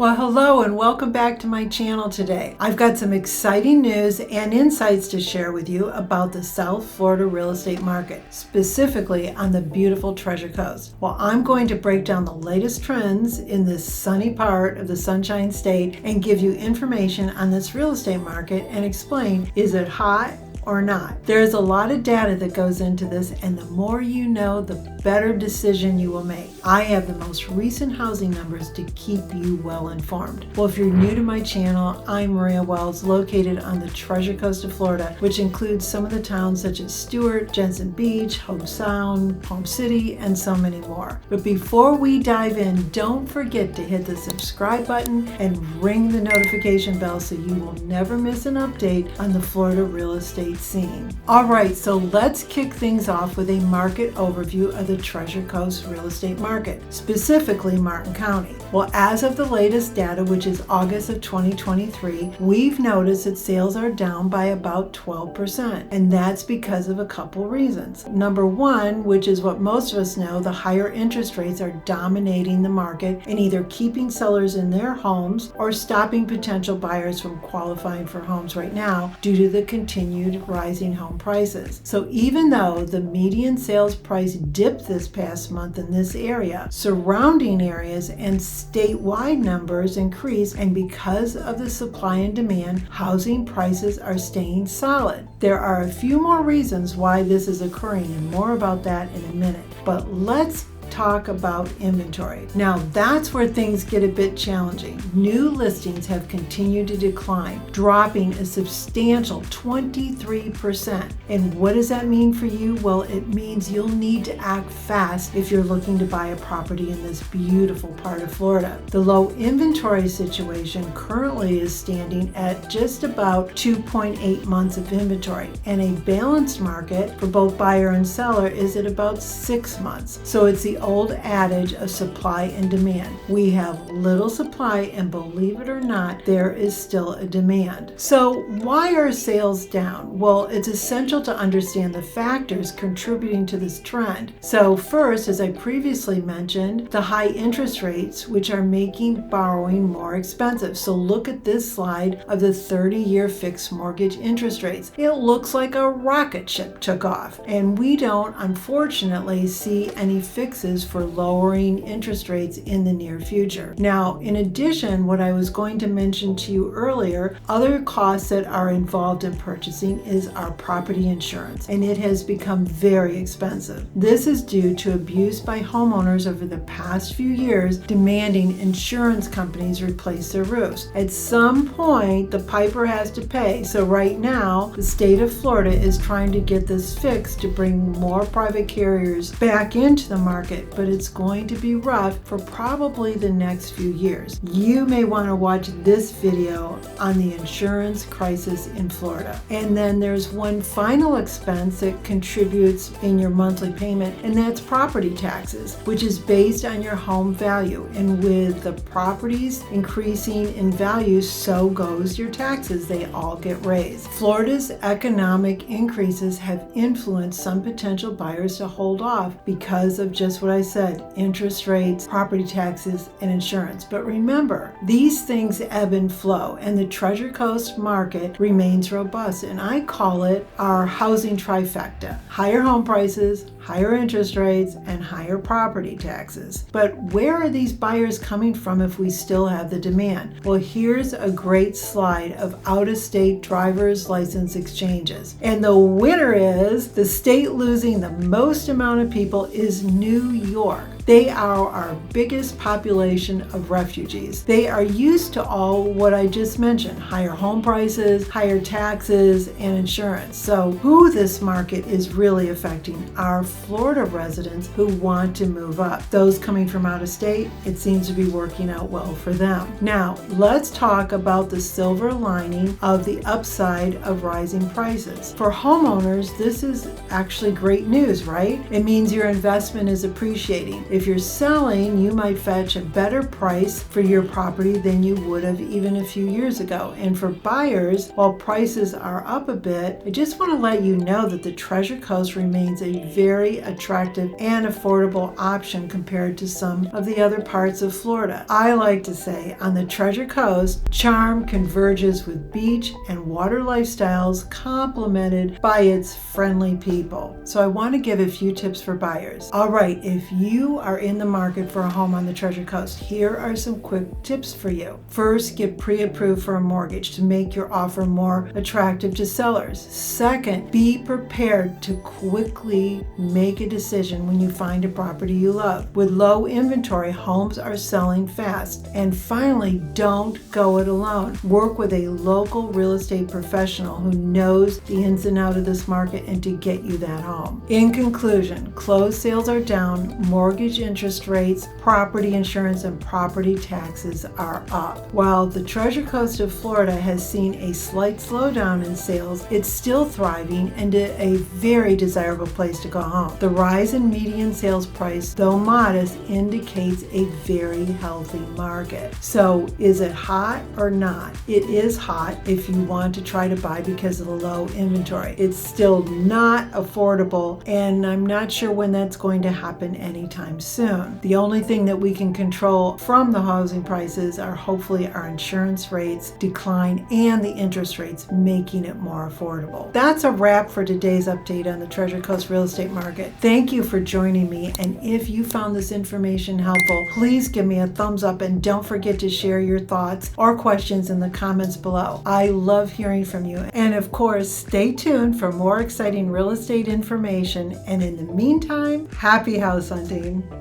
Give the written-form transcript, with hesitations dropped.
Well, hello and welcome back to my channel today. I've got some exciting news and insights to share with you about the South Florida real estate market, specifically on the beautiful Treasure Coast. Well, I'm going to break down the latest trends in this sunny part of the Sunshine State and give you information on this real estate market and explain, is it hot or not? There's a lot of data that goes into this, and the more you know, the better decision you will make. I have the most recent housing numbers to keep you well informed. Well, if you're new to my channel, I'm Maria Wells, located on the Treasure Coast of Florida, which includes some of the towns such as Stuart, Jensen Beach, Hobe Sound, Palm City, and so many more. But before we dive in, don't forget to hit the subscribe button and ring the notification bell so you will never miss an update on the Florida real estate scene. All right, so let's kick things off with a market overview of the Treasure Coast real estate market, specifically Martin County. Well, as of the latest data, which is August of 2023, we've noticed that sales are down by about 12%, and that's because of a couple reasons. Number one, which is what most of us know, the higher interest rates are dominating the market and either keeping sellers in their homes or stopping potential buyers from qualifying for homes right now due to the continued rising home prices. So even though the median sales price dipped this past month in this area, surrounding areas and statewide numbers increase, and because of the supply and demand, housing prices are staying solid. There are a few more reasons why this is occurring, and more about that in a minute. But let's talk about inventory. Now that's where things get a bit challenging. New listings have continued to decline, dropping a substantial 23%. And what does that mean for you? Well, it means you'll need to act fast if you're looking to buy a property in this beautiful part of Florida. The low inventory situation currently is standing at just about 2.8 months of inventory, and a balanced market for both buyer and seller is at about 6 months. So it's the old adage of supply and demand. We have little supply, and believe it or not, there is still a demand. So why are sales down? Well, it's essential to understand the factors contributing to this trend. So first, as I previously mentioned, the high interest rates, which are making borrowing more expensive. So look at this slide of the 30-year fixed mortgage interest rates. It looks like a rocket ship took off, and we don't, unfortunately, see any fixes for lowering interest rates in the near future. Now, in addition, what I was going to mention to you earlier, other costs that are involved in purchasing is our property insurance, and it has become very expensive. This is due to abuse by homeowners over the past few years demanding insurance companies replace their roofs. At some point, the piper has to pay. So right now, the state of Florida is trying to get this fixed to bring more private carriers back into the market, but it's going to be rough for probably the next few years. You may want to watch this video on the insurance crisis in Florida. And then there's one final expense that contributes in your monthly payment, and that's property taxes, which is based on your home value. And with the properties increasing in value, so goes your taxes. They all get raised. Florida's economic increases have influenced some potential buyers to hold off because of just what I said, interest rates, property taxes, and insurance. But remember, these things ebb and flow, and the Treasure Coast market remains robust, and I call it our housing trifecta: higher home prices, higher interest rates, and higher property taxes. But where are these buyers coming from if we still have the demand? Well, here's a great slide of out-of-state driver's license exchanges. And the winner is, the state losing the most amount of people is New York. They are our biggest population of refugees. They are used to all what I just mentioned: higher home prices, higher taxes, and insurance. So who this market is really affecting are Florida residents who want to move up. Those coming from out of state, it seems to be working out well for them. Now, let's talk about the silver lining of the upside of rising prices. For homeowners, this is actually great news, right? It means your investment is appreciating. If you're selling, you might fetch a better price for your property than you would have even a few years ago. And for buyers, while prices are up a bit, I just want to let you know that the Treasure Coast remains a very attractive and affordable option compared to some of the other parts of Florida. I like to say on the Treasure Coast, charm converges with beach and water lifestyles complemented by its friendly people. So I want to give a few tips for buyers. All right, if you are in the market for a home on the Treasure Coast, here are some quick tips for you. First, get pre-approved for a mortgage to make your offer more attractive to sellers. Second, be prepared to quickly make a decision when you find a property you love. With low inventory, homes are selling fast. And finally, don't go it alone. Work with a local real estate professional who knows the ins and outs of this market and to get you that home. In conclusion, closed sales are down, mortgage interest rates, property insurance, and property taxes are up. While the Treasure Coast of Florida has seen a slight slowdown in sales, it's still thriving and a very desirable place to go home. The rise in median sales price, though modest, indicates a very healthy market. So is it hot or not? It is hot if you want to try to buy because of the low inventory. It's still not affordable, and I'm not sure when that's going to happen anytime soon. The only thing that we can control from the housing prices are hopefully our insurance rates decline and the interest rates, making it more affordable. That's a wrap for today's update on the Treasure Coast real estate market. Thank you for joining me, and if you found this information helpful, please give me a thumbs up and don't forget to share your thoughts or questions in the comments below. I love hearing from you, and of course, stay tuned for more exciting real estate information, and in the meantime, happy house hunting.